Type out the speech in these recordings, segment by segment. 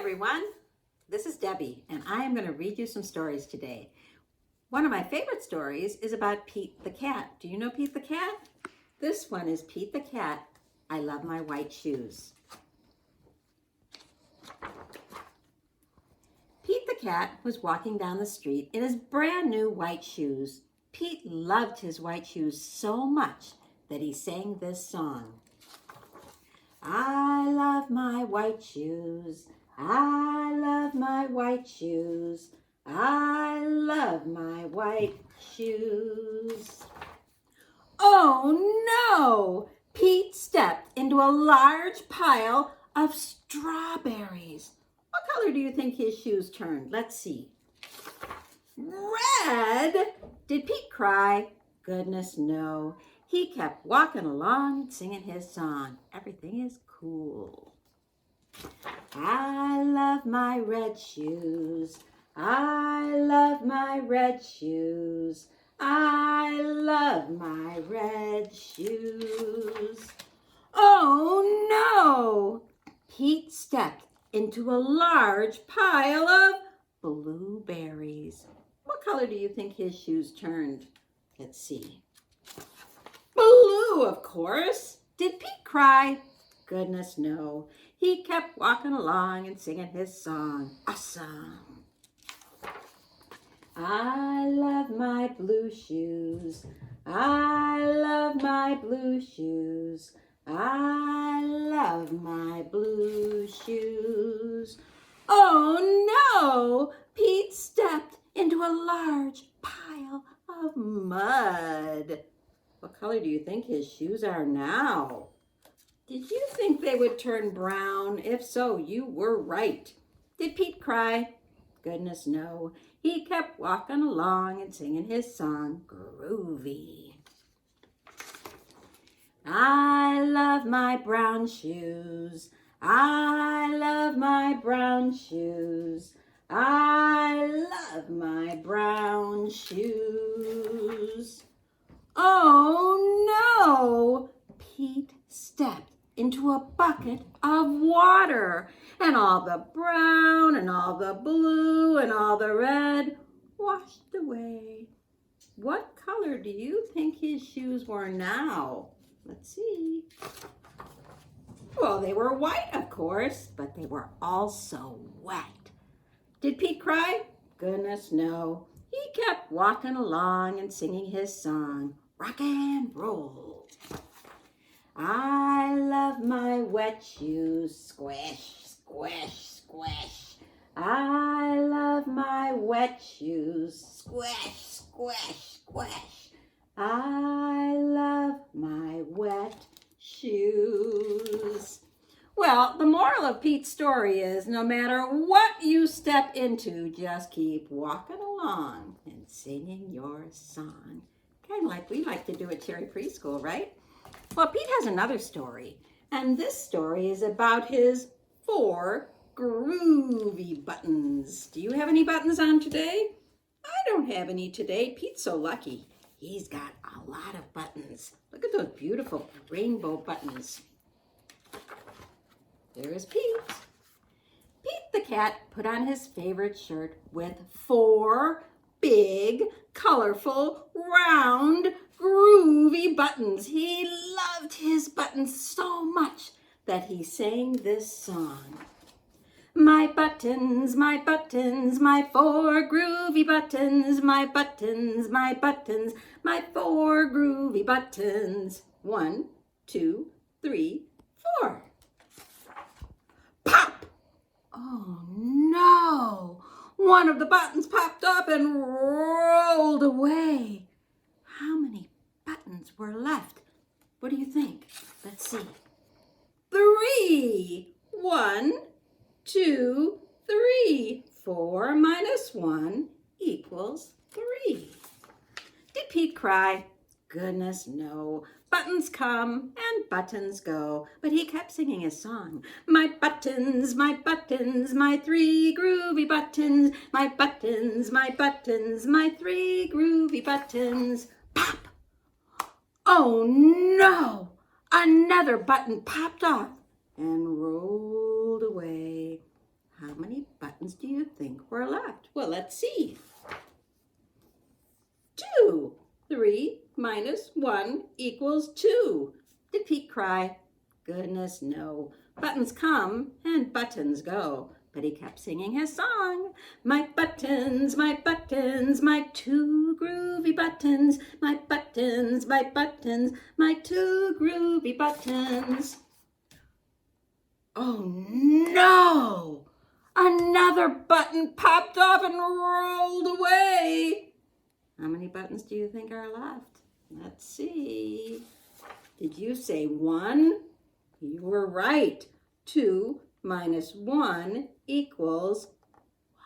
everyone. This is Debbie, and I am going to read you some stories today. One of my favorite stories is about Pete the cat. Do you know Pete the cat? This one is Pete the cat. I love my white shoes. Pete the cat was walking down the street in his brand new white shoes. Pete loved his white shoes so much that he sang this song. I love my white shoes. I love my white shoes. I love my white shoes. Oh no! Pete stepped into a large pile of strawberries. What color do you think his shoes turned? Let's see. Red! Did Pete cry? Goodness, no. He kept walking along singing his song. Everything is cool. I love my red shoes. I love my red shoes. I love my red shoes. Oh no! Pete stepped into a large pile of blueberries. What color do you think his shoes turned? Let's see. Blue, of course. Did Pete cry? Goodness, no. He kept walking along and singing his song. Awesome. I love my blue shoes. I love my blue shoes. I love my blue shoes. Oh no! Pete stepped into a large pile of mud. What color do you think his shoes are now? Did you think they would turn brown? If so, you were right. Did Pete cry? Goodness, no. He kept walking along and singing his song, Groovy. I love my brown shoes. I love my brown shoes. I love my brown shoes. Oh no! Pete stepped into a bucket of water, and all the brown and all the blue and all the red washed away. What color do you think his shoes were now? Let's see. Well, they were white, of course, but they were also wet. Did Pete cry? Goodness, no. He kept walking along and singing his song, Rock and Roll. I love my wet shoes, squish, squish, squish. I love my wet shoes, squish, squish, squish. I love my wet shoes. Well, the moral of Pete's story is no matter what you step into, just keep walking along and singing your song. Kind of like we like to do at Cherry Preschool, right? Well, Pete has another story, and this story is about his 4 groovy buttons. Do you have any buttons on today? I don't have any today. Pete's so lucky. He's got a lot of buttons. Look at those beautiful rainbow buttons. There's Pete. Pete the cat put on his favorite shirt with 4 big, colorful, round, groovy buttons. He loved his buttons so much that he sang this song. My buttons, my buttons, my 4 groovy buttons, my buttons, my buttons, my 4 groovy buttons. 1, 2, 3, 4. Pop! Oh no! One of the buttons popped up and rolled away. How many buttons were left? What do you think? Let's see. 3. 1, 2, 3. 4 minus 1 equals 3. Did Pete cry? Goodness, no. Buttons come and buttons go, but he kept singing his song. My buttons, my 3 groovy buttons, my buttons, my 3 groovy buttons. Pop! Oh no! Another button popped off and rolled away. How many think were left? Well, let's see. 2. 3 minus 1 equals 2. Did Pete cry? Goodness, no. Buttons come and buttons go. But he kept singing his song. My buttons, my 2 groovy buttons. My buttons, my 2 groovy buttons. Oh no! Another button popped off and rolled away. How many buttons do you think are left? Let's see. Did you say 1? You were right. 2 minus 1 equals 1.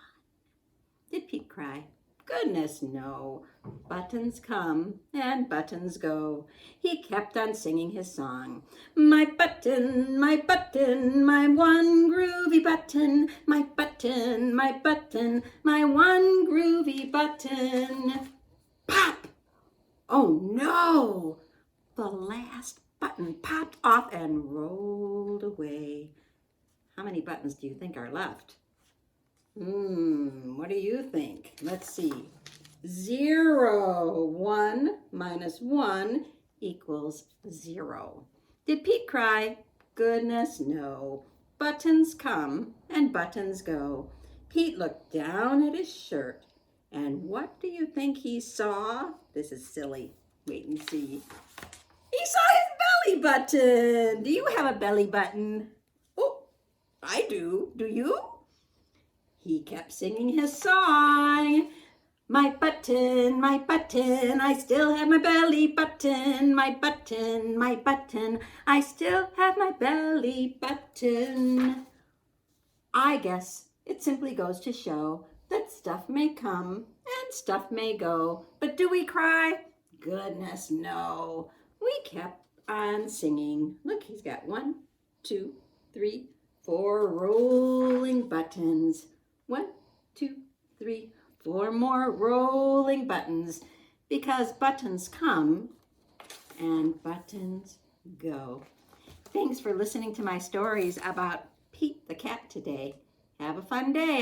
Did Pete cry? Goodness, no. Buttons come and buttons go. He kept on singing his song. My button, my 1 groovy button. My button, my 1 groovy button. Pop! Oh no! The last button popped off and rolled away. How many buttons do you think are left? What do you think? Let's see. 0. 1 minus 1 equals 0. Did Pete cry? Goodness, no. Buttons come and buttons go. Pete looked down at his shirt, and what do you think he saw? This is silly. Wait and see. He saw his belly button. Do you have a belly button? Oh, I do. Do you? He kept singing his song. My button, I still have my belly button. My button, I still have my belly button. I guess it simply goes to show that stuff may come and stuff may go. But do we cry? Goodness, no. We kept on singing. Look, he's got 1, 2, 3, 4 rolling buttons. 1, 2, 3, 4 more rolling buttons, because buttons come and buttons go. Thanks for listening to my stories about Pete the cat today. Have a fun day.